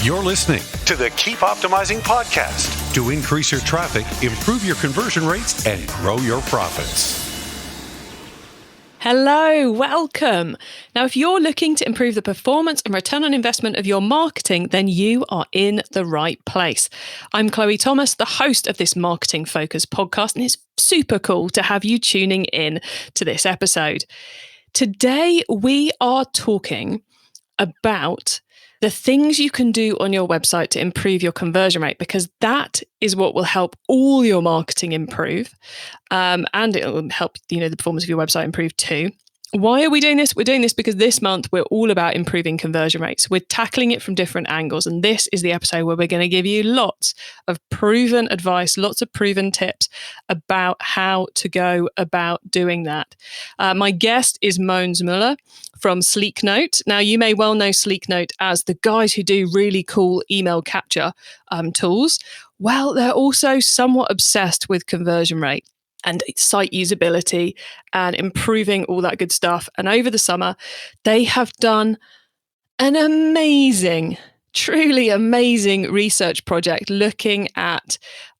You're listening to the Keep Optimizing podcast to increase your traffic, improve your conversion rates, and grow your profits. Hello, welcome. Now, if you're looking to improve the performance and return on investment of your marketing, then you are in the right place. I'm Chloe Thomas, the host of this marketing focused podcast, and it's super cool to have you tuning in to this episode. Today, we are talking about the things you can do on your website to improve your conversion rate, because that is what will help all your marketing improve, and it will help the performance of your website improve too. Why are we doing this? We're doing this because this month we're all about improving conversion rates. We're tackling it from different angles, and this is the episode where we're going to give you lots of proven advice, lots of proven tips about how to go about doing that. My guest is Mogens Møller from Sleeknote. Now, you may well know Sleeknote as the guys who do really cool email capture tools. Well, they're also somewhat obsessed with conversion rate and site usability and improving all that good stuff. And over the summer, they have done an amazing, truly amazing research project looking at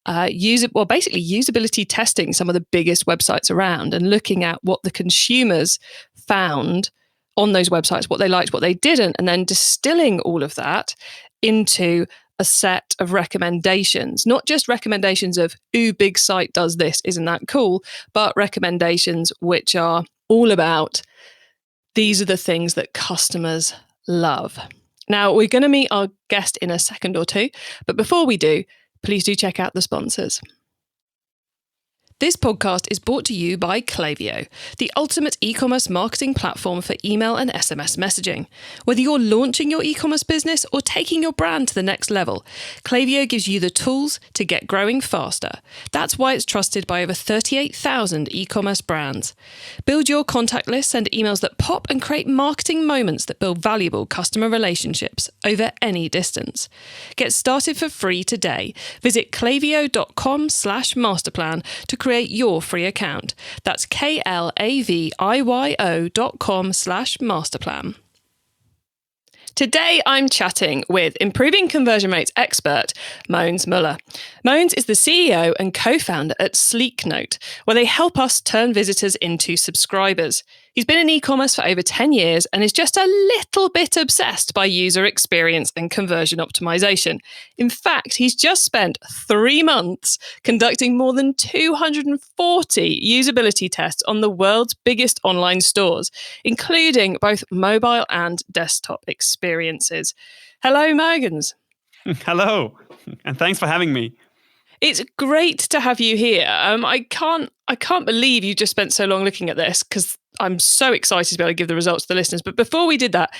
usability testing some of the biggest websites around and looking at what the consumers found on those websites, what they liked, what they didn't, and then distilling all of that into a set of recommendations, not just recommendations of, ooh, big site does this, isn't that cool, but recommendations which are all about, these are the things that customers love. Now, we're going to meet our guest in a second or two, but before we do, please do check out the sponsors. This podcast is brought to you by Klaviyo, the ultimate e-commerce marketing platform for email and SMS messaging. Whether you're launching your e-commerce business or taking your brand to the next level, Klaviyo gives you the tools to get growing faster. That's why it's trusted by over 38,000 e-commerce brands. Build your contact lists and emails that pop and create marketing moments that build valuable customer relationships over any distance. Get started for free today. Visit klaviyo.com/masterplan to create your free account. That's klaviyo.com/masterplan. Today, I'm chatting with improving conversion rates expert, Mogens Møller. Mogens is the CEO and co-founder at Sleeknote, where they help us turn visitors into subscribers. He's been in e-commerce for over 10 years and is just a little bit obsessed by user experience and conversion optimization. In fact, he's just spent 3 months conducting more than 240 usability tests on the world's biggest online stores, including both mobile and desktop experiences. Hello, Mogens. Hello, and thanks for having me. It's great to have you here. I can't believe you just spent so long looking at this, because I'm so excited to be able to give the results to the listeners. But before we did that,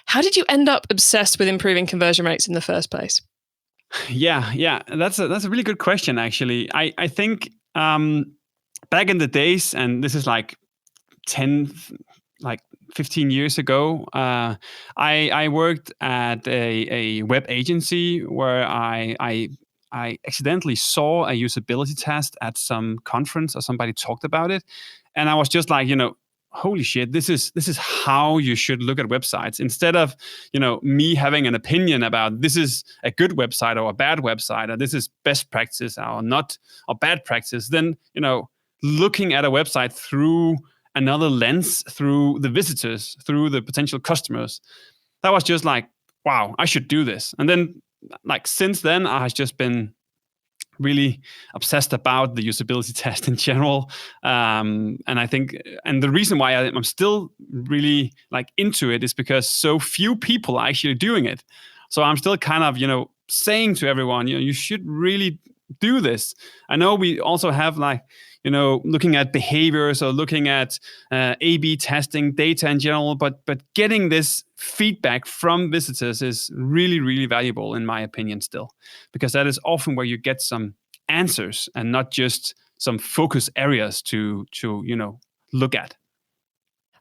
how did you end up obsessed with improving conversion rates in the first place? Yeah, that's a really good question, actually. I think back in the days, and this is like 15 years ago, I worked at a web agency where I accidentally saw a usability test at some conference, or somebody talked about it, and I was just like, holy shit, this is how you should look at websites. Instead of me having an opinion about this is a good website or a bad website, or this is best practice or not, or bad practice, then looking at a website through another lens, through the visitors, through the potential customers, that was just like, wow, I should do this. And then since then, I have just been really obsessed about the usability test in general. And I think, and the reason why I'm still really into it is because so few people are actually doing it. So I'm still kind of, saying to everyone, you should really do this. I know we also have looking at behaviors or looking at A/B testing data in general, but getting this feedback from visitors is really, really valuable in my opinion still, because that is often where you get some answers and not just some focus areas to look at.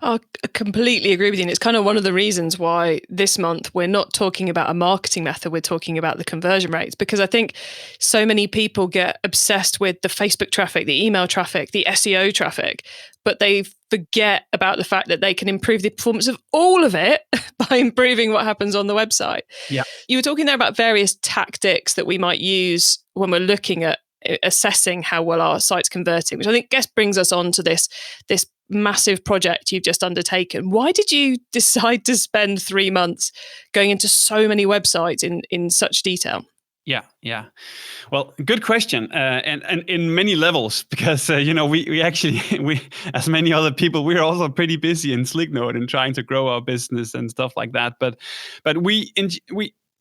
I completely agree with you. And it's kind of one of the reasons why this month we're not talking about a marketing method, we're talking about the conversion rates, because I think so many people get obsessed with the Facebook traffic, the email traffic, the SEO traffic, but they forget about the fact that they can improve the performance of all of it by improving what happens on the website. Yeah. You were talking there about various tactics that we might use when we're looking at assessing how well our site's converting, which I think brings us on to this massive project you've just undertaken. Why did you decide to spend 3 months going into so many websites in such detail? Yeah. Well, good question, and in many levels, because we actually as many other people, we're also pretty busy in Slicknote and trying to grow our business and stuff like that. But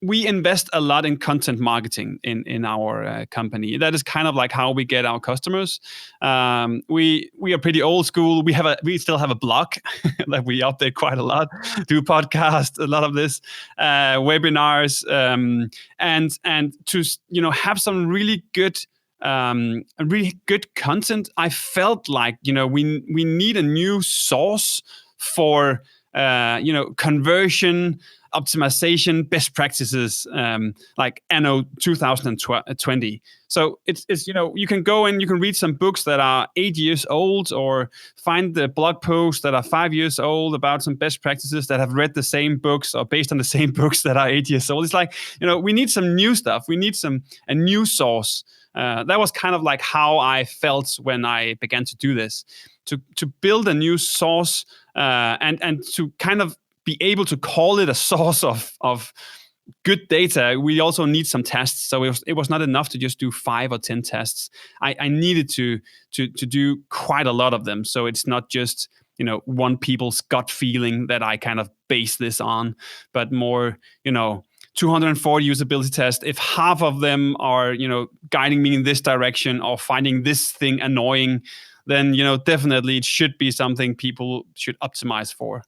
we invest a lot in content marketing in our company. That is kind of like how we get our customers. We are pretty old school. We still have a blog that we update quite a lot, do podcasts, a lot of this, webinars, and to have some really good content. I felt like we need a new source for conversion, optimization, best practices, like anno 2020. So it's you can go and you can read some books that are 8 years old, or find the blog posts that are 5 years old about some best practices that have read the same books or based on the same books that are 8 years old. It's like, we need some new stuff. We need a new source. That was kind of like how I felt when I began to do this, to build a new source, and to kind of be able to call it a source of good data. We also need some tests. So it was not enough to just do 5 or 10 tests. I needed to do quite a lot of them. So it's not just, one people's gut feeling that I kind of base this on, but more, 240 usability tests. If half of them are, guiding me in this direction or finding this thing annoying, then, definitely it should be something people should optimize for.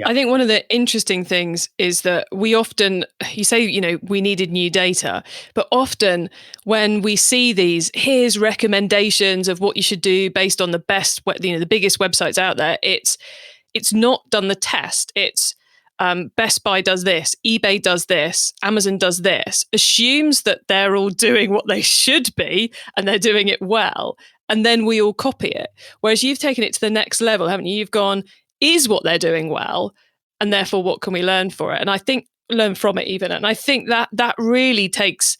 I think one of the interesting things is that we often, you say, we needed new data, but often when we see here's recommendations of what you should do based on the best, the biggest websites out there, it's not done the test. It's Best Buy does this, eBay does this, Amazon does this, assumes that they're all doing what they should be and they're doing it well. And then we all copy it. Whereas you've taken it to the next level, haven't you? You've gone, is what they're doing well, and therefore what can we learn for it? And I think learn from it even. And I think that really takes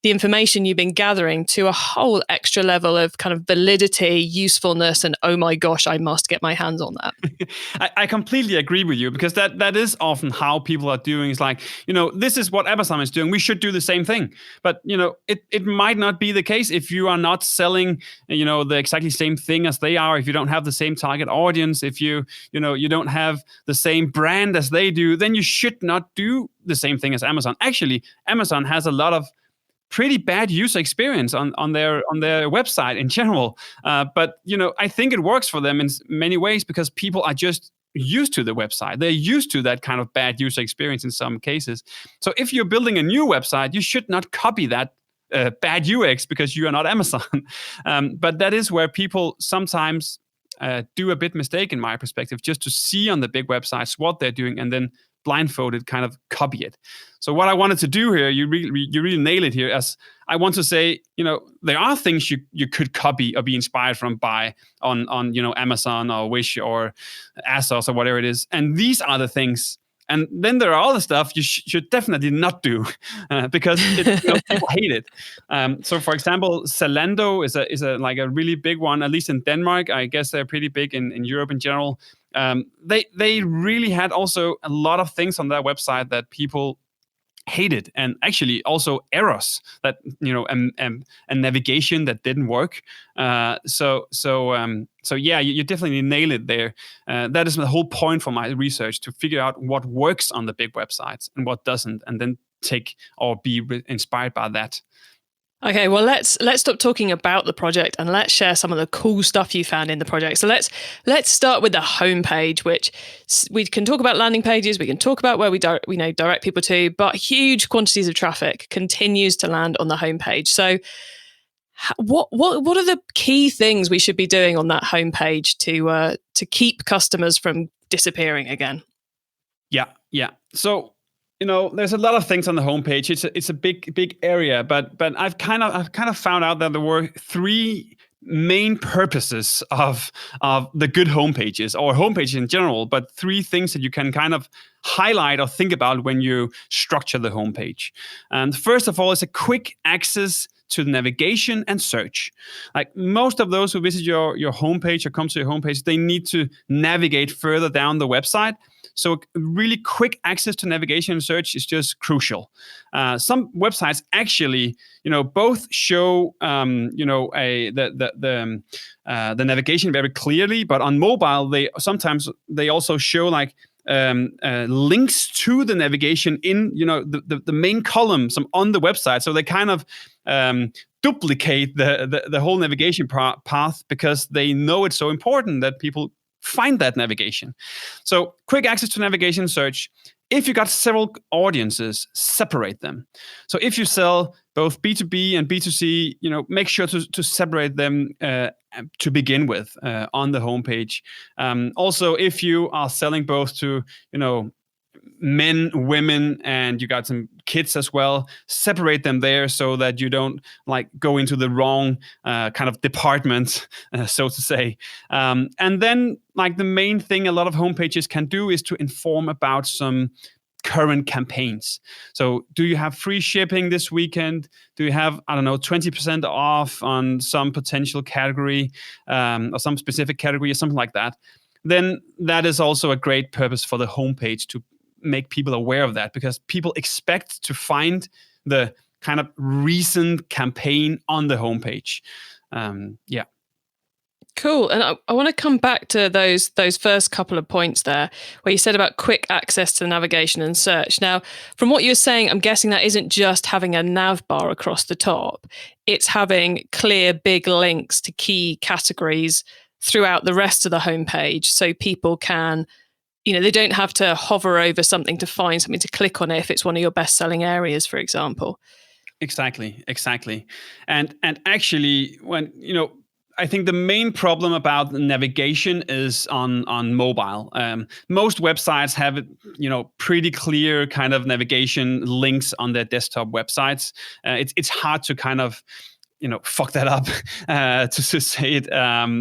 the information you've been gathering to a whole extra level of kind of validity, usefulness, and oh my gosh, I must get my hands on that. I completely agree with you, because that is often how people are doing. It's like, this is what Amazon is doing. We should do the same thing. But, it might not be the case if you are not selling, the exactly same thing as they are. If you don't have the same target audience, if you don't have the same brand as they do, then you should not do the same thing as Amazon. Actually, Amazon has a lot of pretty bad user experience on their website in general. But I think it works for them in many ways, because people are just used to the website. They're used to that kind of bad user experience in some cases. So if you're building a new website, you should not copy that bad UX because you are not Amazon. But that is where people sometimes do a bit mistake, in my perspective, just to see on the big websites what they're doing and then blindfolded kind of copy it. So what I wanted to do here, you really nail it here, as I want to say, there are things you could copy or be inspired from on Amazon or Wish or ASOS or whatever it is. And these are the things. And then there are other stuff you should definitely not do because people hate it. So, for example, Zalando is a like a really big one, at least in Denmark. I guess they're pretty big in Europe in general. They really had also a lot of things on their website that people hated, and actually also errors that a navigation that didn't work. So yeah, you definitely nail it there. That is the whole point for my research, to figure out what works on the big websites and what doesn't, and then take or be inspired by that. Okay, well, let's stop talking about the project and let's share some of the cool stuff you found in the project. So let's start with the homepage, which we can talk about landing pages, we can talk about where we direct people to, but huge quantities of traffic continues to land on the homepage. So What are the key things we should be doing on that homepage to keep customers from disappearing again? Yeah. So there's a lot of things on the homepage. It's a big area, but I've kind of found out that there were three main purposes of the good homepages or homepages in general, but three things that you can kind of highlight or think about when you structure the homepage. And first of all, is a quick access to navigation and search. Like most of those who visit your homepage or come to your homepage, they need to navigate further down the website. So really quick access to navigation and search is just crucial. Some websites actually, both show, the navigation very clearly, but on mobile, they also show like links to the navigation in, the main columns on the website. So they kind of duplicate the whole navigation path because they know it's so important that people find that navigation. So quick access to navigation search. If you got several audiences, separate them. So if you sell both B2B and B2C, make sure to separate them to begin with on the homepage. Also, if you are selling both to, men, women, and you got some kids as well, separate them there so that you don't go into the wrong kind of department, so to say. And then the main thing a lot of homepages can do is to inform about some current campaigns. So do you have free shipping this weekend? Do you have, 20% off on some potential category or some specific category or something like that? Then that is also a great purpose for the homepage to make people aware of that, because people expect to find the kind of recent campaign on the homepage. Cool. And I want to come back to those first couple of points there where you said about quick access to navigation and search. Now, from what you're saying, I'm guessing that isn't just having a nav bar across the top. It's having clear, big links to key categories throughout the rest of the homepage so people can, they don't have to hover over something to find something to click on it if it's one of your best-selling areas, for example. Exactly. And actually, when, I think the main problem about navigation is on mobile. Most websites have, pretty clear kind of navigation links on their desktop websites. It's hard to kind of, fuck that up to say it.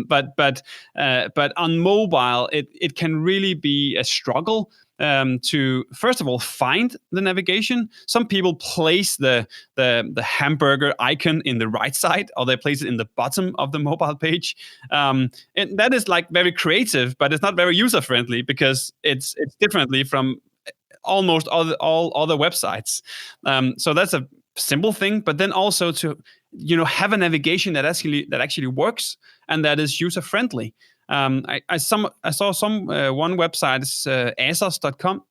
But on mobile, it can really be a struggle to, first of all, find the navigation. Some people place the hamburger icon in the right side, or they place it in the bottom of the mobile page. And that is very creative, but it's not very user friendly because it's differently from almost all other websites. So that's a simple thing, but then also to have a navigation that actually works and that is user friendly. I saw some one website, asos.com.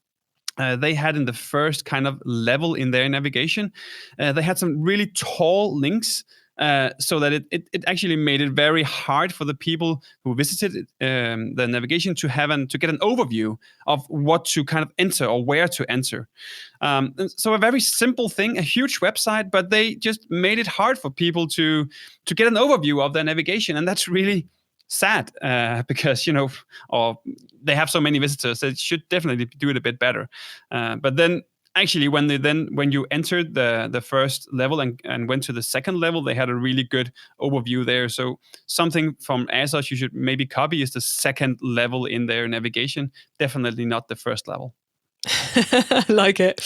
They had in the first kind of level in their navigation, they had some really tall links. So that it actually made it very hard for the people who visited the navigation to get an overview of what to kind of enter or where to enter. And so a very simple thing, a huge website, but they just made it hard for people to get an overview of their navigation, and that's really sad because or they have so many visitors. They should definitely do it a bit better. But then. Actually, when you entered the first level and went to the second level, they had a really good overview there. So something from ASOS you should maybe copy is the second level in their navigation. Definitely not the first level. I like it.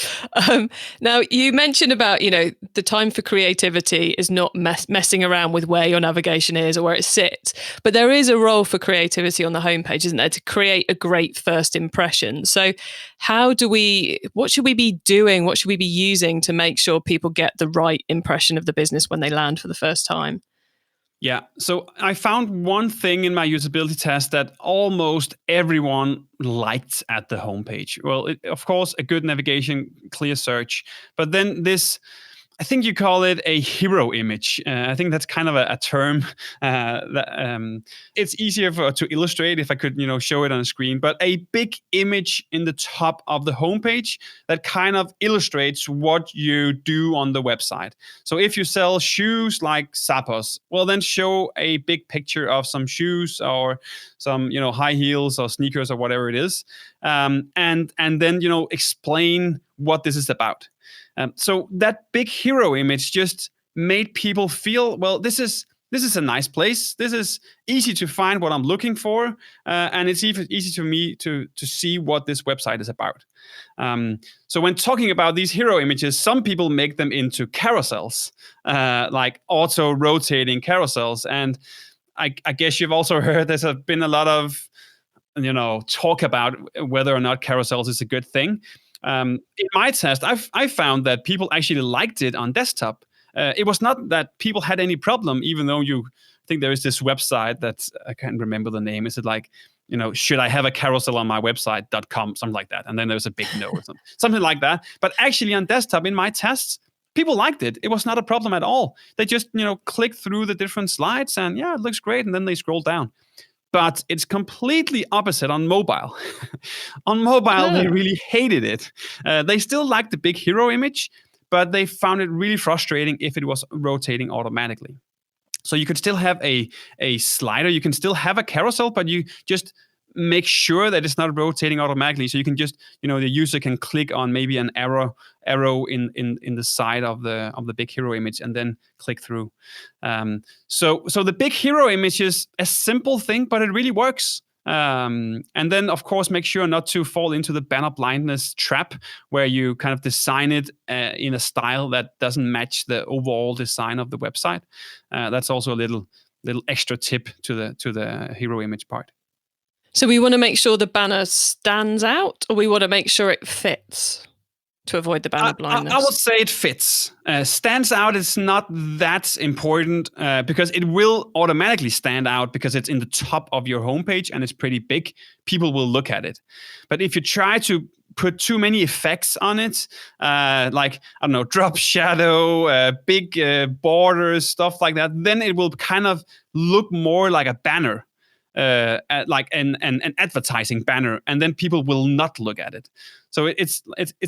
Now, you mentioned about, the time for creativity is not messing around with where your navigation is or where it sits. But there is a role for creativity on the homepage, isn't there, to create a great first impression. So what should we be doing? What should we be using to make sure people get the right impression of the business when they land for the first time? Yeah, so I found one thing in my usability test that almost everyone liked at the homepage. Well, of course, a good navigation, clear search, but then this I think you call it a hero image. I think that's kind of a term it's easier to illustrate if I could, show it on a screen. But a big image in the top of the homepage that kind of illustrates what you do on the website. So if you sell shoes like Zappos, well, then show a big picture of some shoes or some, high heels or sneakers or whatever it is, and then explain what this is about. So that big hero image just made people feel, well, this is a nice place. This is easy to find what I'm looking for, and it's easy to me to see what this website is about. So when talking about these hero images, some people make them into carousels, like auto-rotating carousels. And I guess you've also heard there's been a lot of talk about whether or not carousels is a good thing. In my test, I found that people actually liked it on desktop. It was not that people had any problem, even though I think there is this website that I can't remember the name. Is it like, should I have a carousel on my website.com, something like that? And then there's a big no or something like that. But actually on desktop, in my tests, people liked it. It was not a problem at all. They just, click through the different slides and yeah, it looks great. And then they scroll down. But it's completely opposite on mobile. On mobile, They really hated it. They still liked the big hero image, but they found it really frustrating if it was rotating automatically. So you could still have a slider, you can still have a carousel, but you just make sure that it's not rotating automatically. So you can just, the user can click on maybe an arrow in the side of the big hero image and then click through. So the big hero image is a simple thing, but it really works. And then, of course, make sure not to fall into the banner blindness trap, where you kind of design it in a style that doesn't match the overall design of the website. That's also a little extra tip to the hero image part. So we want to make sure the banner stands out, or we want to make sure it fits to avoid the banner blindness? I would say it fits. Stands out is not that important because it will automatically stand out because it's in the top of your homepage and it's pretty big. People will look at it. But if you try to put too many effects on it, like, I don't know, drop shadow, big borders, stuff like that, then it will kind of look more like a banner. Like an advertising banner, and then people will not look at it. So it's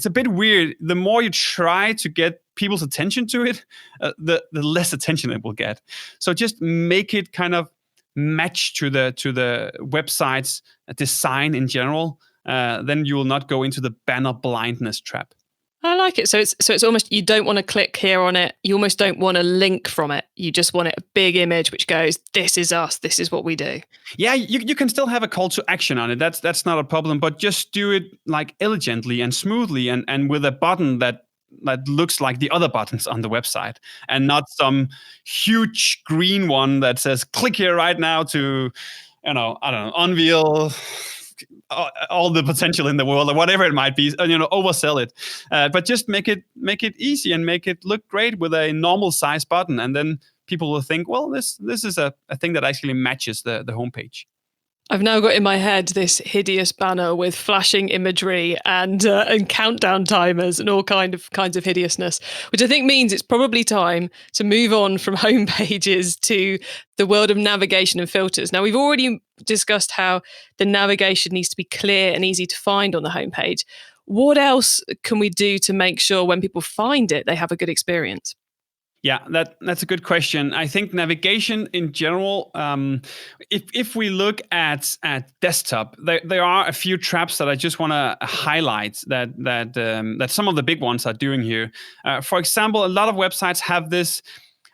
a bit weird. The more you try to get people's attention to it, the less attention it will get. So just make it kind of match to the website's design in general. Then you will not go into the banner blindness trap. I like it. So it's almost, you don't want to click here on it. You almost don't want a link from it. You just want it a big image which goes, this is us. This is what we do. Yeah, you can still have a call to action on it. That's not a problem. But just do it like elegantly and smoothly and with a button that looks like the other buttons on the website, and not some huge green one that says click here right now to, I don't know, unveil all the potential in the world, or whatever it might be, oversell it. But just make it easy and make it look great with a normal size button, and then people will think, well, this is a thing that actually matches the homepage. I've now got in my head this hideous banner with flashing imagery and countdown timers and all kinds of hideousness, which I think means it's probably time to move on from home pages to the world of navigation and filters. Now, we've already discussed how the navigation needs to be clear and easy to find on the homepage. What else can we do to make sure when people find it, they have a good experience? Yeah, that's a good question. I think navigation in general, if we look at desktop, there are a few traps that I just want to highlight that some of the big ones are doing here. For example, a lot of websites have this.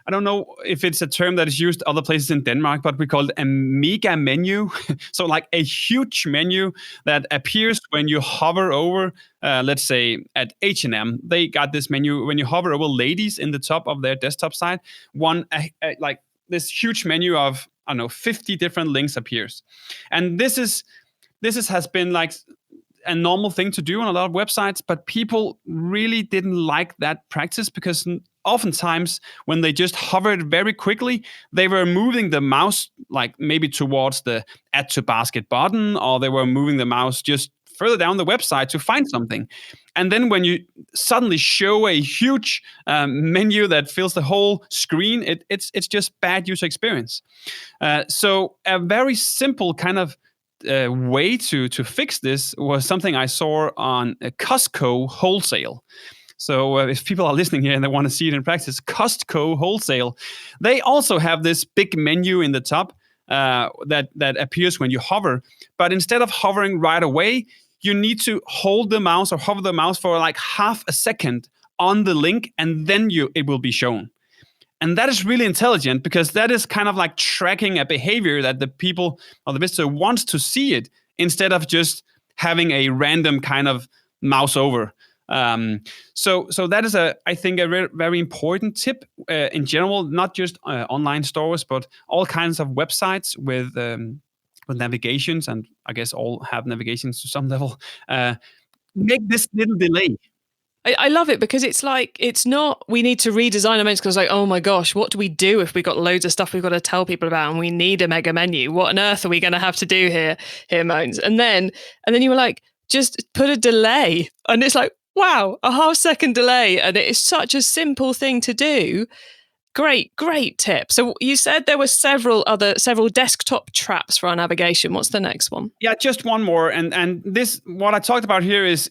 I don't know if it's a term that is used other places in Denmark, but we call it a mega menu. So like a huge menu that appears when you hover over, let's say at H&M, they got this menu. When you hover over ladies in the top of their desktop site, like this huge menu of, I don't know, 50 different links appears. And this has been like a normal thing to do on a lot of websites, but people really didn't like that practice because oftentimes when they just hovered very quickly, they were moving the mouse like maybe towards the add to basket button, or they were moving the mouse just further down the website to find something. And then when you suddenly show a huge menu that fills the whole screen, it's just bad user experience. So a very simple kind of way to fix this was something I saw on Costco Wholesale. So if people are listening here and they want to see it in practice, Costco Wholesale, they also have this big menu in the top that appears when you hover. But instead of hovering right away, you need to hold the mouse or hover the mouse for like half a second on the link, and then it will be shown. And that is really intelligent, because that is kind of like tracking a behavior that the people or the visitor wants to see it, instead of just having a random kind of mouse over. So that is I think a very important tip in general, not just online stores, but all kinds of websites with navigations, and I guess all have navigations to some level. Make this little delay. I love it, because it's like, it's not, we need to redesign our menus, because like, oh my gosh, what do we do if we got loads of stuff we've got to tell people about and we need a mega menu? What on earth are we going to have to do here, Mogens? And then you were like, just put a delay. And it's like, wow, a half-second delay. And it is such a simple thing to do. Great tip. So you said there were several desktop traps for our navigation. What's the next one? Yeah, just one more. And this, what I talked about here is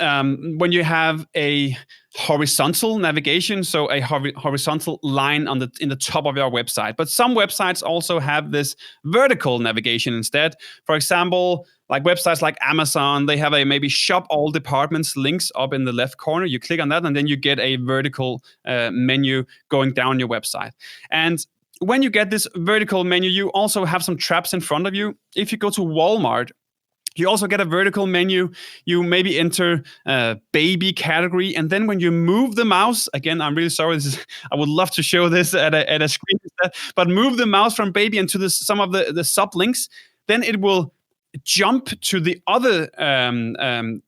when you have a horizontal navigation, so a horizontal line in the top of your website. But some websites also have this vertical navigation instead. For example, like websites like Amazon, they have a maybe shop all departments links up in the left corner. You click on that, and then you get a vertical menu going down your website. And when you get this vertical menu, you also have some traps in front of you. If you go to Walmart, you also get a vertical menu. You maybe enter baby category, and then when you move the mouse, again, I'm really sorry. I would love to show this at a screen instead, but move the mouse from baby into some of the sub links, then it will jump to the other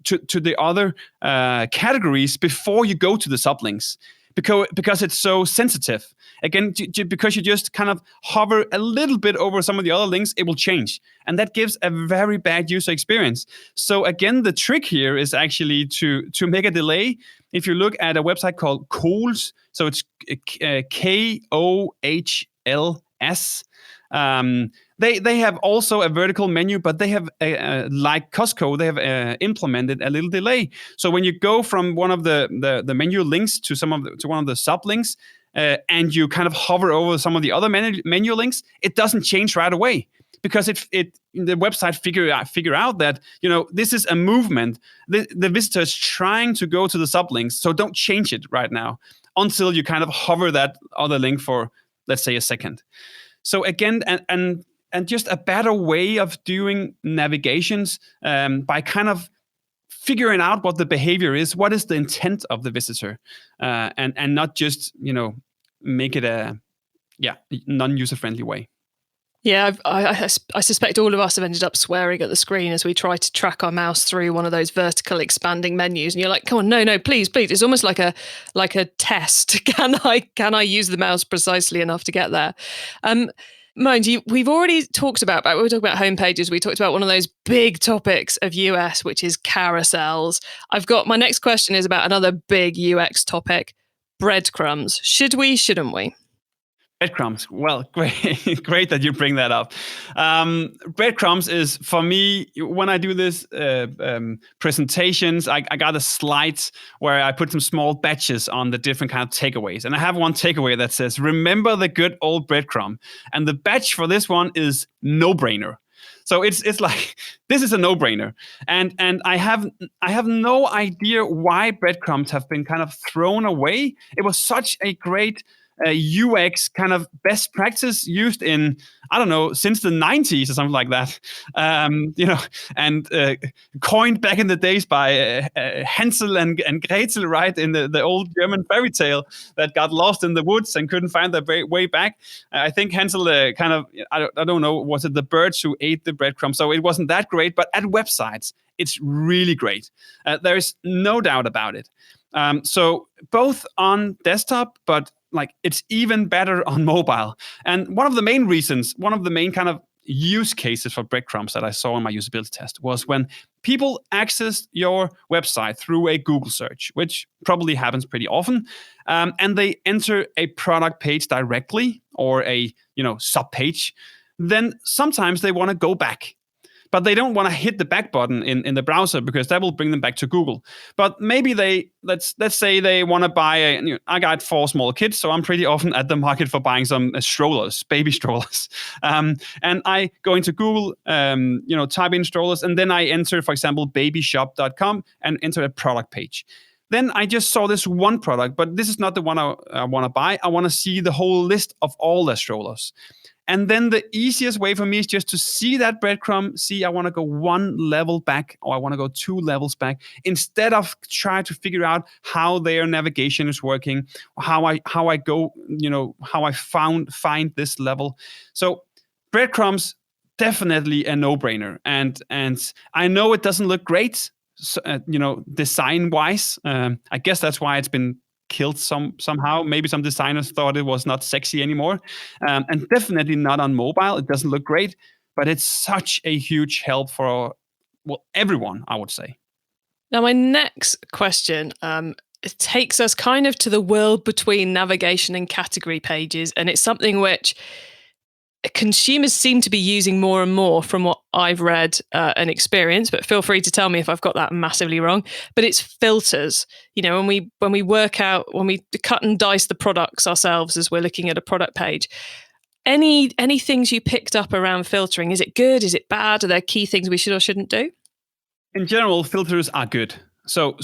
to the other categories before you go to the sublinks, because it's so sensitive. Again, because you just kind of hover a little bit over some of the other links, it will change, and that gives a very bad user experience. So again, the trick here is actually to make a delay. If you look at a website called Kohls, so it's KOHLS. They have also a vertical menu, but they have, like Costco, they have implemented a little delay. So when you go from one of the menu links to one of the sublinks, and you kind of hover over some of the other menu links, it doesn't change right away, because the website figure out that this is a movement. The visitor is trying to go to the sublinks, so don't change it right now until you kind of hover that other link for, let's say, a second. So again, and just a better way of doing navigations by kind of figuring out what the behavior is, what is the intent of the visitor, and not just make it a non-user friendly way. Yeah, I suspect all of us have ended up swearing at the screen as we try to track our mouse through one of those vertical expanding menus, and you're like, "Come on, no, please!" It's almost like a test. Can I use the mouse precisely enough to get there? Mogens, we've already talked about when we talk about homepages, we talked about one of those big topics of UX, which is carousels. My next question is about another big UX topic: breadcrumbs. Should we? Shouldn't we? Breadcrumbs. Well, great that you bring that up. Breadcrumbs is, for me, when I do this presentations, I got a slide where I put some small badges on the different kind of takeaways. And I have one takeaway that says, remember the good old breadcrumb. And the badge for this one is no-brainer. So it's like, this is a no-brainer. And I have no idea why breadcrumbs have been kind of thrown away. It was such a great UX kind of best practice used in, I don't know, since the 90s or something like that, and coined back in the days by Hansel and Gretel, right, in the old German fairy tale that got lost in the woods and couldn't find their way back. I think Hansel I don't know, was it the birds who ate the breadcrumbs? So it wasn't that great, but at websites, it's really great. There is no doubt about it. So both on desktop, but like it's even better on mobile. And one of the main kind of use cases for breadcrumbs that I saw in my usability test was when people access your website through a Google search, which probably happens pretty often, and they enter a product page directly or a sub page. Then sometimes they want to go back, but they don't want to hit the back button in the browser because that will bring them back to Google. But maybe let's say they want to buy I got 4 small kids, so I'm pretty often at the market for buying some strollers, baby strollers. And I go into Google, type in strollers, and then I enter, for example, babyshop.com and enter a product page. Then I just saw this one product, but this is not the one I want to buy. I want to see the whole list of all the strollers. And then the easiest way for me is just to see that breadcrumb, see I want to go 1 level back or I want to go 2 levels back, instead of trying to figure out how their navigation is working, how I go, how I find this level. So breadcrumbs, definitely a no-brainer. And I know it doesn't look great, design-wise. I guess that's why it's been killed somehow. Maybe some designers thought it was not sexy anymore, and definitely not on mobile. It doesn't look great, but it's such a huge help for everyone, I would say. Now, my next question it takes us kind of to the world between navigation and category pages, and it's something which consumers seem to be using more and more from what I've read and experienced, but feel free to tell me if I've got that massively wrong. But it's filters. When we cut and dice the products ourselves as we're looking at a product page, any things you picked up around filtering? Is it good? Is it bad? Are there key things we should or shouldn't do? In general, filters are good. So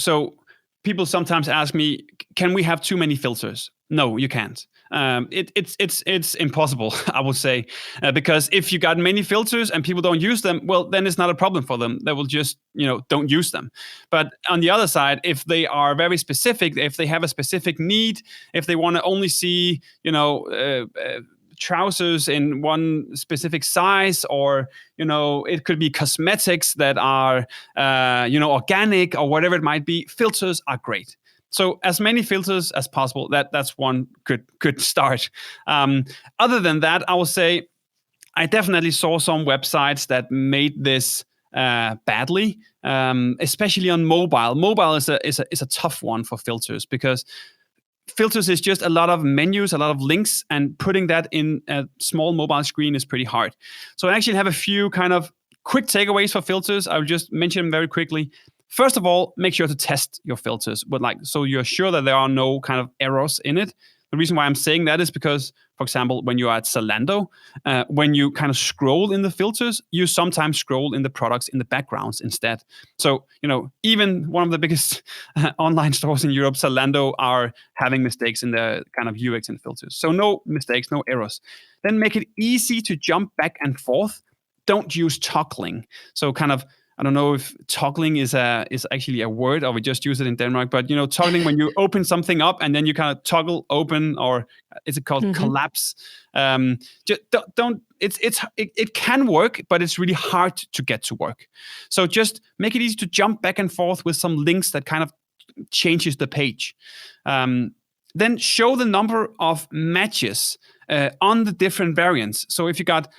people sometimes ask me, can we have too many filters? No, you can't. It's impossible, I would say, because if you got many filters and people don't use them, well, then it's not a problem for them. They will just, don't use them. But on the other side, if they are very specific, if they have a specific need, if they want to only see, trousers in one specific size, or it could be cosmetics that are organic or whatever it might be, filters are great. So as many filters as possible, that's one good start. Other than that, I will say I definitely saw some websites that made this badly, especially on mobile. Mobile is a tough one for filters, because filters is just a lot of menus, a lot of links, and putting that in a small mobile screen is pretty hard. So I actually have a few kind of quick takeaways for filters. I'll just mention them very quickly. First of all, make sure to test your filters so you're sure that there are no kind of errors in it. The reason why I'm saying that is because, for example, when you're at Zalando, when you kind of scroll in the filters, you sometimes scroll in the products in the backgrounds instead. So, even one of the biggest online stores in Europe, Zalando, are having mistakes in the kind of UX and filters. So no mistakes, no errors. Then make it easy to jump back and forth. Don't use toggling. So kind of, I don't know if toggling is actually a word, or we just use it in Denmark. But toggling, when you open something up and then you kind of toggle open, or is it called collapse? Just don't. It can work, but it's really hard to get to work. So just make it easy to jump back and forth with some links that kind of changes the page. Then show the number of matches on the different variants. So if you got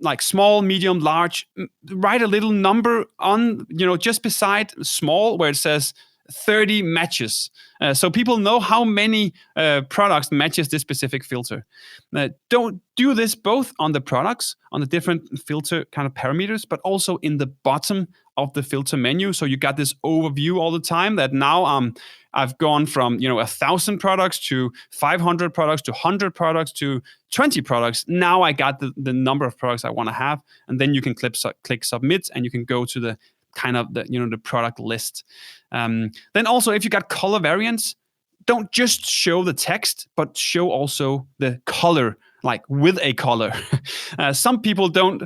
like small, medium, large, write a little number on, just beside small, where it says 30 matches. So people know how many products matches this specific filter. Don't do this both on the products, on the different filter kind of parameters, but also in the bottom of the filter menu. So you got this overview all the time that now I've gone from 1,000 products to 500 products to 100 products to 20 products. Now I got the number of products I want to have, and then you can click submit, and you can go to the kind of the product list. Then also, if you got color variants, don't just show the text, but show also the color, like with a color. Some people don't.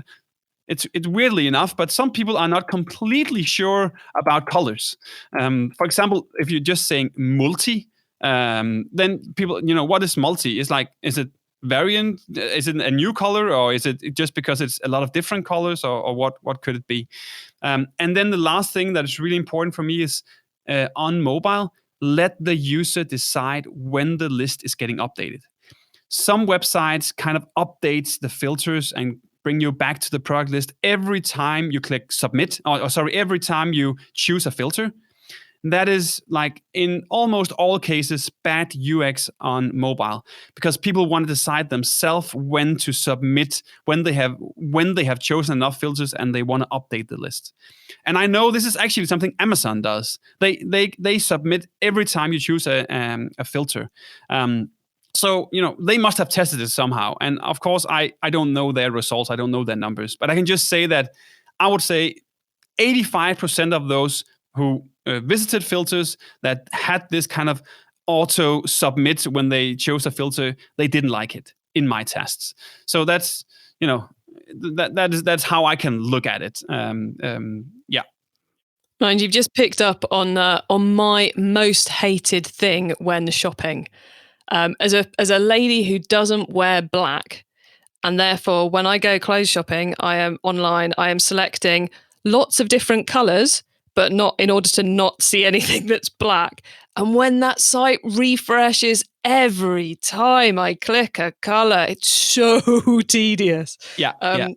It's weirdly enough, but some people are not completely sure about colors. For example, if you're just saying multi, then people, what is multi? Is it variant? Is it a new color, or is it just because it's a lot of different colors, or what could it be? And then the last thing that is really important for me is on mobile, let the user decide when the list is getting updated. Some websites kind of updates the filters and bring you back to the product list every time you click submit, every time you choose a filter. That is, like, in almost all cases, bad UX on mobile, because people want to decide themselves when to submit, when they have chosen enough filters and they want to update the list. And I know this is actually something Amazon does. They submit every time you choose a filter. So, they must have tested it somehow. And of course, I don't know their results. I don't know their numbers. But I can just say that I would say 85% of those who visited filters that had this kind of auto submit when they chose a filter, they didn't like it in my tests. So that's, that's how I can look at it. Yeah. Mind, you've just picked up on my most hated thing when shopping. As a lady who doesn't wear black, and therefore when I go clothes shopping, I am selecting lots of different colours, but not in order to not see anything that's black. And when that site refreshes every time I click a colour, it's so tedious. Yeah.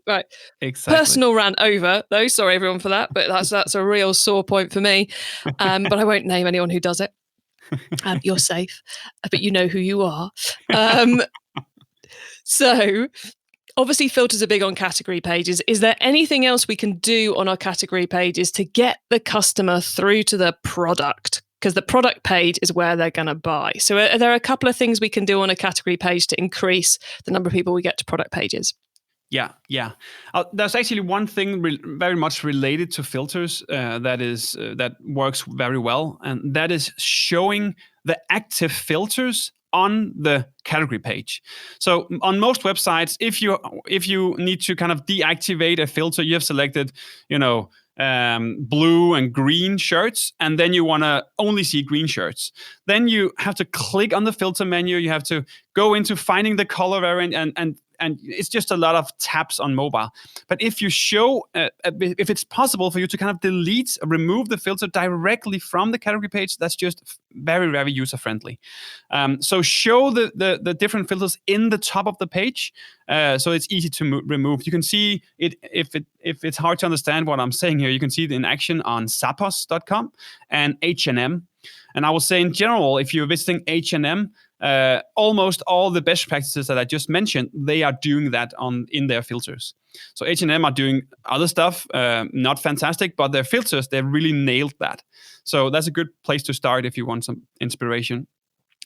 Right. Exactly. Personal rant over, though. Sorry, everyone, for that. But that's a real sore point for me. But I won't name anyone who does it. You're safe, but you know who you are. So... Obviously, filters are big on category pages. Is there anything else we can do on our category pages to get the customer through to the product? Because the product page is where they're going to buy. So are there a couple of things we can do on a category page to increase the number of people we get to product pages? Yeah. There's actually one thing very much related to filters that works very well, and that is showing the active filters on the category page. So on most websites, if you need to kind of deactivate a filter, you have selected, blue and green shirts, and then you want to only see green shirts. Then you have to click on the filter menu. You have to go into finding the color variant, and it's just a lot of taps on mobile. But if you show, if it's possible for you to kind of remove the filter directly from the category page, that's just very, very user-friendly. So show the different filters in the top of the page, so it's easy to remove. You can see it if it's hard to understand what I'm saying here. You can see it in action on Zappos.com and H&M. And I will say, in general, if you're visiting H&M, almost all the best practices that I just mentioned, they are doing that in their filters. So H&M are doing other stuff, not fantastic, but their filters, they really nailed that. So that's a good place to start if you want some inspiration.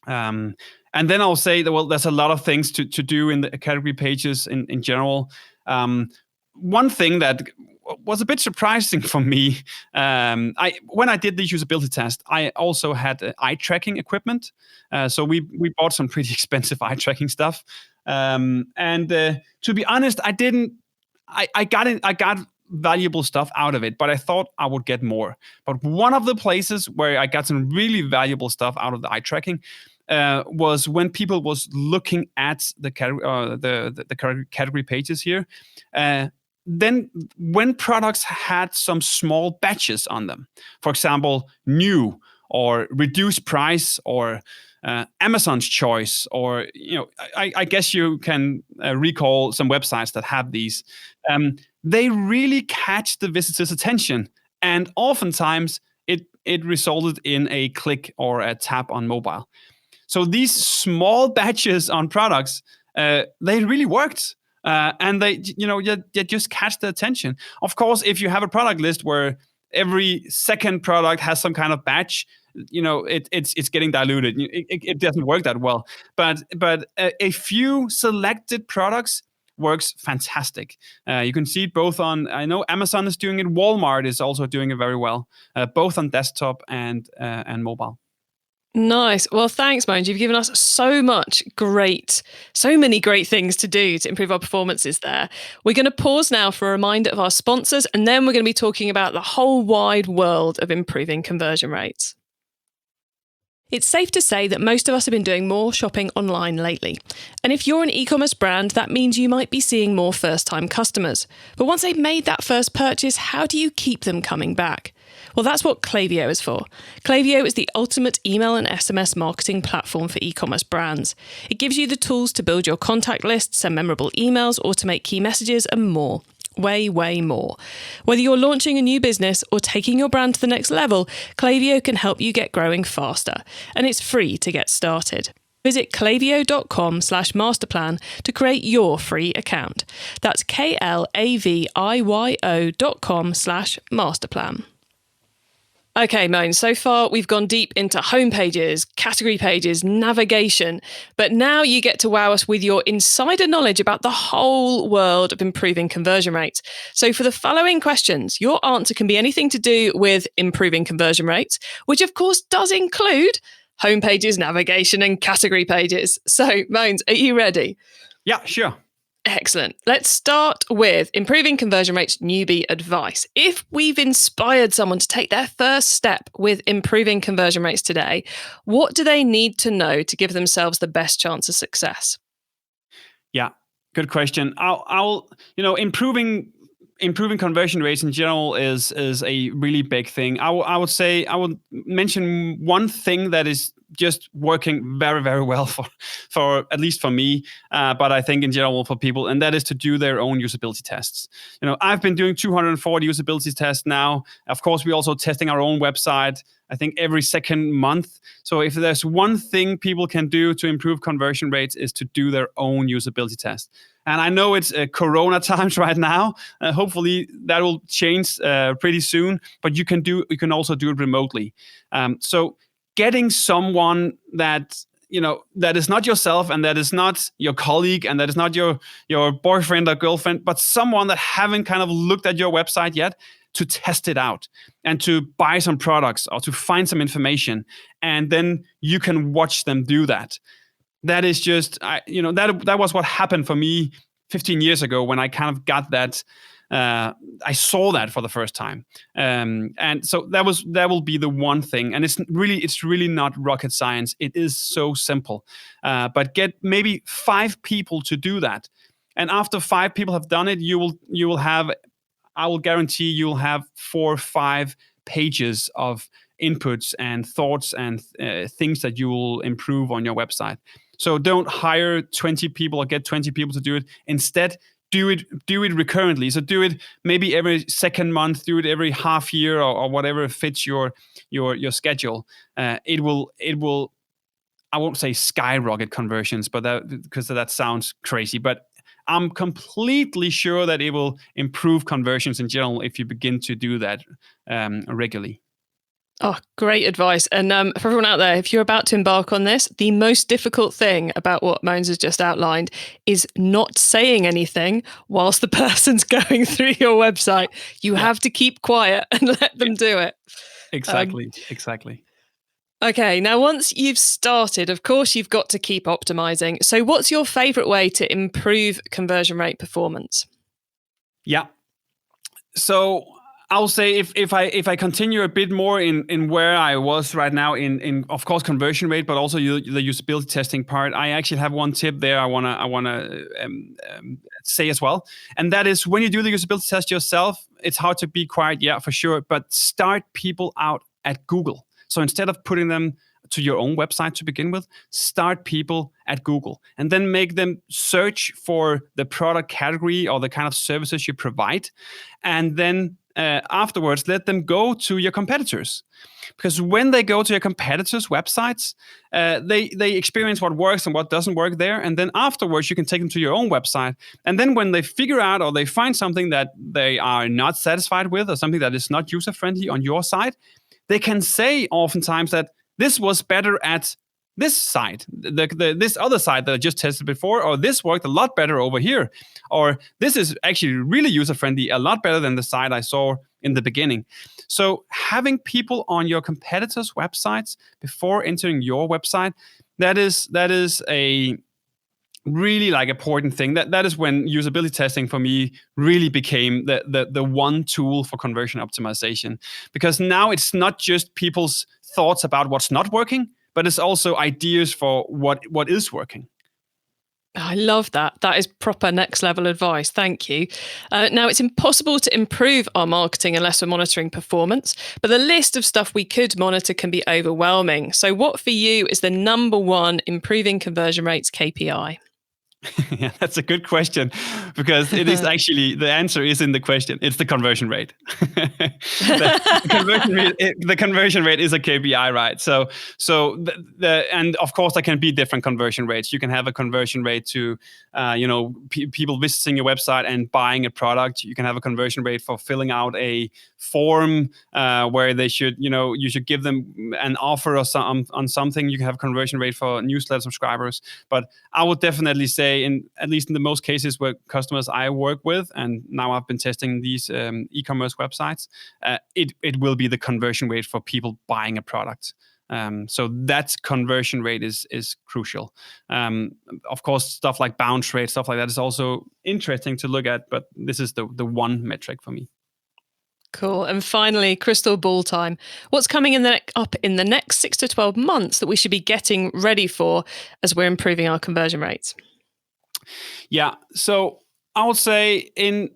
And then I'll say that, well, there's a lot of things to do in the category pages in general. One thing that was a bit surprising for me, when I did the usability test, I also had eye tracking equipment. So we bought some pretty expensive eye tracking stuff. And to be honest, I got valuable stuff out of it, but I thought I would get more. But one of the places where I got some really valuable stuff out of the eye tracking was when people was looking at the category pages here. Then when products had some small batches on them, for example, new or reduced price or Amazon's choice, or I guess you can recall some websites that have these. They really catch the visitor's attention, and oftentimes it resulted in a click or a tap on mobile. So these small batches on products, they really worked. And they just catch the attention. Of course, if you have a product list where every second product has some kind of batch, it's getting diluted. It doesn't work that well. But a few selected products works fantastic. You can see it both on, I know Amazon is doing it. Walmart is also doing it very well, both on desktop and mobile. Nice. Well, thanks, Mogens. You've given us so many great things to do to improve our performances there. We're going to pause now for a reminder of our sponsors, and then we're going to be talking about the whole wide world of improving conversion rates. It's safe to say that most of us have been doing more shopping online lately. And if you're an e-commerce brand, that means you might be seeing more first-time customers. But once they've made that first purchase, how do you keep them coming back? Well, that's what Klaviyo is for. Klaviyo is the ultimate email and SMS marketing platform for e-commerce brands. It gives you the tools to build your contact list, send memorable emails, automate key messages, and more. Way, way more. Whether you're launching a new business or taking your brand to the next level, Klaviyo can help you get growing faster. And it's free to get started. Visit klaviyo.com/masterplan to create your free account. That's klaviyo.com/masterplan. Okay, Mogens, so far we've gone deep into homepages, category pages, navigation, but now you get to wow us with your insider knowledge about the whole world of improving conversion rates. So for the following questions, your answer can be anything to do with improving conversion rates, which of course does include homepages, navigation, and category pages. So, Mogens, are you ready? Yeah, sure. Excellent. Let's start with improving conversion rates newbie advice. If we've inspired someone to take their first step with improving conversion rates today, what do they need to know to give themselves the best chance of success? Yeah, good question. I'll improving conversion rates in general is a really big thing. I would say I would mention one thing that is just working very, very well for at least for me, but I think in general for people, and that is to do their own usability tests. I've been doing 240 usability tests now. Of course, we're also testing our own website, I think every second month. So if there's one thing people can do to improve conversion rates is to do their own usability test. And I know it's Corona times right now. Hopefully that will change pretty soon. But you can also do it remotely. So getting someone that is not yourself and that is not your colleague and that is not your boyfriend or girlfriend, but someone that haven't kind of looked at your website yet, to test it out and to buy some products or to find some information, and then you can watch them do that. That is just, that was what happened for me 15 years ago when I kind of got that. I saw that for the first time, and so that will be the one thing. And it's really not rocket science. It is so simple, but get maybe 5 people to do that, and after 5 people have done it, you will have. I will guarantee you'll have 4 or 5 pages of inputs and thoughts and things that you will improve on your website. So don't hire 20 people or get 20 people to do it. Instead, do it recurrently. So do it maybe every second month, do it every half year or whatever fits your schedule. It will, I won't say skyrocket conversions, but because that sounds crazy, but I'm completely sure that it will improve conversions in general if you begin to do that regularly. Oh, great advice. And for everyone out there, if you're about to embark on this, the most difficult thing about what Mogens has just outlined is not saying anything whilst the person's going through your website. You have to keep quiet and let them do it. Exactly. Okay, now once you've started, of course, you've got to keep optimizing. So what's your favorite way to improve conversion rate performance? Yeah. So I'll say if I continue a bit more in where I was right now in of course conversion rate, but also the usability testing part, I actually have one tip there I wanna say as well, and that is when you do the usability test yourself, it's hard to be quiet, yeah, for sure, but start people out at Google. So instead of putting them to your own website to begin with, start people at Google and then make them search for the product category or the kind of services you provide. And then afterwards, let them go to your competitors. Because when they go to your competitors' websites, they experience what works and what doesn't work there. And then afterwards, you can take them to your own website. And then when they figure out or they find something that they are not satisfied with or something that is not user-friendly on your site, they can say oftentimes that this was better at this site, this other site that I just tested before, or this worked a lot better over here, or this is actually really user-friendly, a lot better than the site I saw in the beginning. So having people on your competitors' websites before entering your website, that is a really important thing. That is when usability testing for me really became the one tool for conversion optimization, because now it's not just people's thoughts about what's not working, but it's also ideas for what is working. I love that. That is proper next level advice. Thank you. Now, it's impossible to improve our marketing unless we're monitoring performance, but the list of stuff we could monitor can be overwhelming. So, what for you is the number one improving conversion rates KPI? Yeah, that's a good question, because it is actually, the answer is in the question. It's the conversion rate. The conversion rate is a KPI, right? So and of course there can be different conversion rates. You can have a conversion rate to people visiting your website and buying a product. You can have a conversion rate for filling out a form where they should, you should give them an offer or on something. You can have a conversion rate for newsletter subscribers. But I would definitely say, at least in the most cases where customers I work with, and now I've been testing these e-commerce websites, it will be the conversion rate for people buying a product. So that conversion rate is crucial. Of course, stuff like bounce rate, stuff like that is also interesting to look at, but this is the one metric for me. Cool. And finally, crystal ball time. What's coming up in the next 6 to 12 months that we should be getting ready for as we're improving our conversion rates? Yeah. So I would say in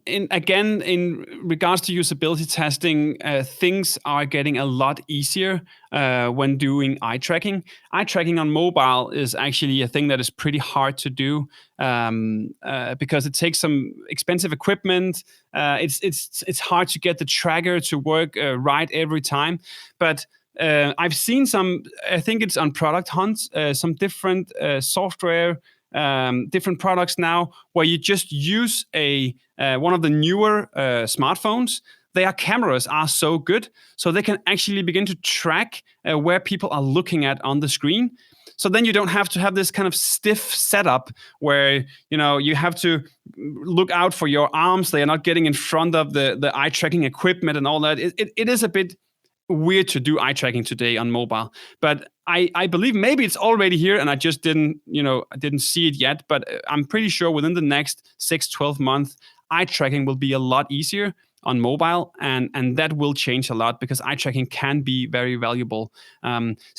regards to usability testing, things are getting a lot easier when doing eye tracking. Eye tracking on mobile is actually a thing that is pretty hard to do because it takes some expensive equipment. It's hard to get the tracker to work right every time. But I've seen some, I think it's on Product Hunt, some different software. Different products now where you just use one of the newer smartphones. Their cameras are so good, so they can actually begin to track where people are looking at on the screen. So then you don't have to have this kind of stiff setup where you have to look out for your arms. They are not getting in front of the eye tracking equipment and all that. It is a bit weird to do eye tracking today on mobile, but I believe maybe it's already here and I just didn't see it yet, but I'm pretty sure within the next 6-12 months, eye tracking will be a lot easier on mobile, and that will change a lot because eye tracking can be very valuable,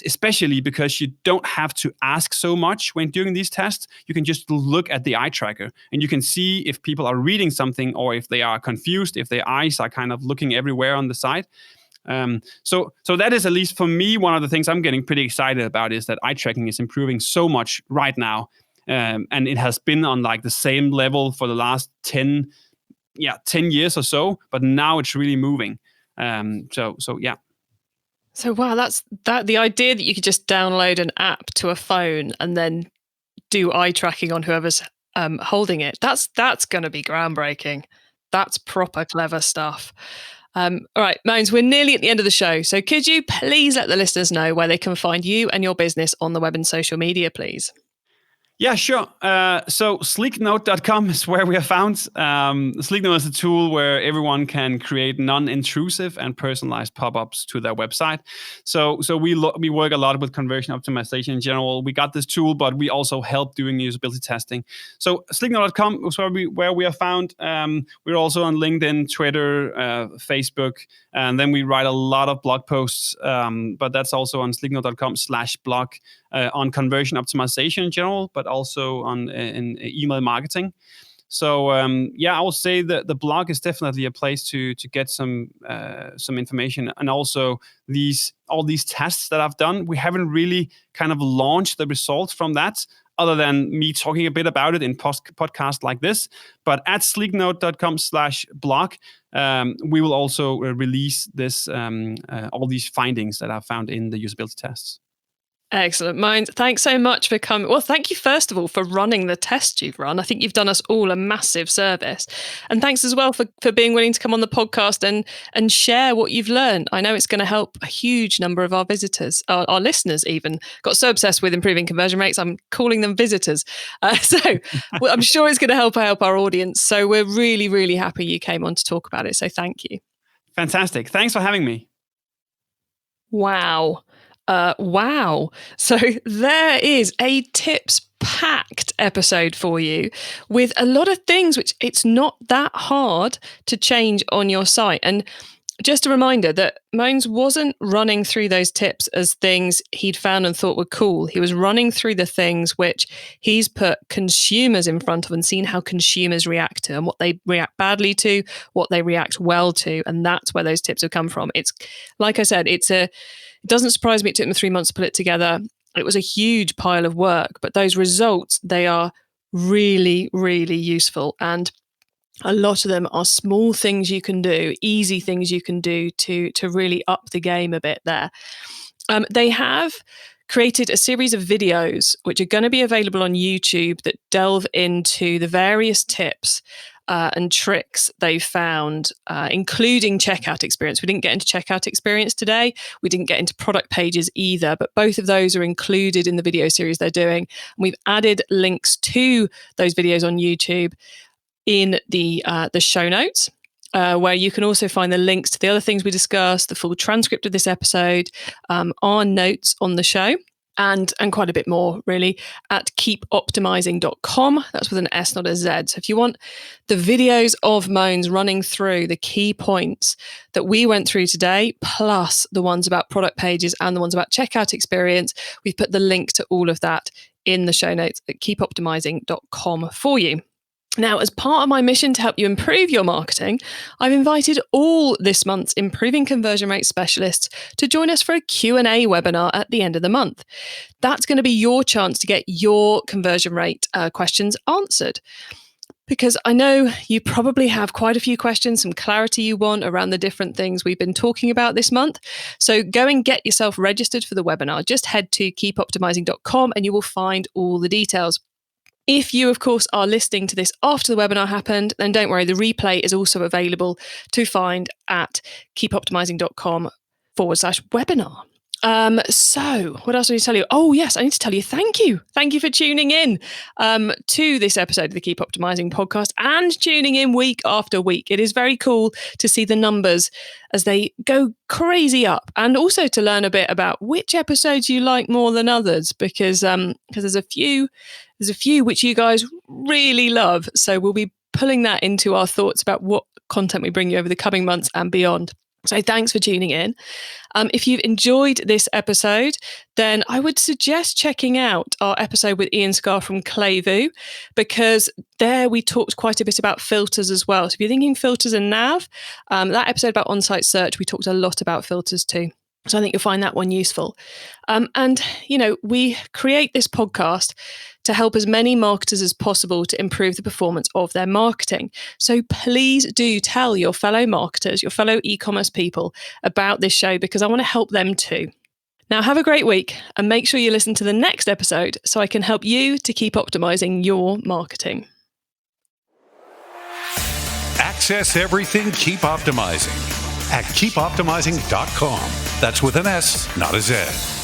especially because you don't have to ask so much when doing these tests. You can just look at the eye tracker and you can see if people are reading something or if they are confused, if their eyes are kind of looking everywhere on the side. So that is, at least for me, one of the things I'm getting pretty excited about is that eye tracking is improving so much right now, and it has been on like the same level for the last 10 years or so, but now it's really moving. So yeah. So wow, that's the idea that you could just download an app to a phone and then do eye tracking on whoever's holding it. That's going to be groundbreaking. That's proper clever stuff. All right, Mogens, we're nearly at the end of the show. So could you please let the listeners know where they can find you and your business on the web and social media, please? Yeah, sure. So sleeknote.com is where we are found. Sleeknote is a tool where everyone can create non-intrusive and personalized pop-ups to their website. So we work a lot with conversion optimization in general. We got this tool, but we also help doing usability testing. So sleeknote.com is where we are found. We're also on LinkedIn, Twitter, Facebook, and then we write a lot of blog posts. But that's also on sleeknote.com/blog. On conversion optimization in general, but also in email marketing. So I will say that the blog is definitely a place to get some information, and also all these tests that I've done. We haven't really kind of launched the results from that, other than me talking a bit about it in podcasts like this. But at sleeknote.com/blog, we will also release this all these findings that I've found in the usability tests. Excellent. Mogens, thanks so much for coming. Well, thank you, first of all, for running the test you've run. I think you've done us all a massive service. And thanks as well for being willing to come on the podcast and share what you've learned. I know it's going to help a huge number of our visitors, our listeners even. Got so obsessed with improving conversion rates, I'm calling them visitors. Well, I'm sure it's going to help our audience. So we're really, really happy you came on to talk about it. So thank you. Fantastic. Thanks for having me. Wow. Wow. So there is a tips-packed episode for you with a lot of things which it's not that hard to change on your site. And just a reminder that Mogens wasn't running through those tips as things he'd found and thought were cool. He was running through the things which he's put consumers in front of and seen how consumers react to and what they react badly to, what they react well to. And that's where those tips have come from. It's, like I said, it doesn't surprise me it took them 3 months to put it together. It was a huge pile of work, but those results, they are really, really useful. And a lot of them are small things you can do, easy things you can do to really up the game a bit there. They have created a series of videos which are going to be available on YouTube that delve into the various tips and tricks they've found, including checkout experience. We didn't get into checkout experience today. We didn't get into product pages either, but both of those are included in the video series they're doing. And we've added links to those videos on YouTube in the show notes, where you can also find the links to the other things we discussed, the full transcript of this episode, our notes on the show, and quite a bit more, really, at keepoptimizing.com. That's with an S, not a Z. So if you want the videos of Mogens running through the key points that we went through today, plus the ones about product pages and the ones about checkout experience, we've put the link to all of that in the show notes at keepoptimizing.com for you. Now, as part of my mission to help you improve your marketing, I've invited all this month's Improving Conversion Rate specialists to join us for a Q&A webinar at the end of the month. That's going to be your chance to get your conversion rate questions answered. Because I know you probably have quite a few questions, some clarity you want around the different things we've been talking about this month. So go and get yourself registered for the webinar. Just head to keepoptimizing.com and you will find all the details. If you, of course, are listening to this after the webinar happened, then don't worry, the replay is also available to find at keepoptimizing.com/webinar. So what else do I need to tell you? Oh, yes, I need to tell you thank you. Thank you for tuning in to this episode of the Keep Optimizing podcast and tuning in week after week. It is very cool to see the numbers as they go crazy up, and also to learn a bit about which episodes you like more than others, because there's a few which you guys really love. So we'll be pulling that into our thoughts about what content we bring you over the coming months and beyond. So thanks for tuning in. If you've enjoyed this episode, then I would suggest checking out our episode with Ian Scarr from Clayvu, because there we talked quite a bit about filters as well. So if you're thinking filters and nav, that episode about on-site search, we talked a lot about filters too. So I think you'll find that one useful. And, we create this podcast to help as many marketers as possible to improve the performance of their marketing. So please do tell your fellow marketers, your fellow e-commerce people about this show, because I want to help them too. Now, have a great week and make sure you listen to the next episode so I can help you to keep optimizing your marketing. Access everything Keep Optimizing at keepoptimizing.com. That's with an S, not a Z.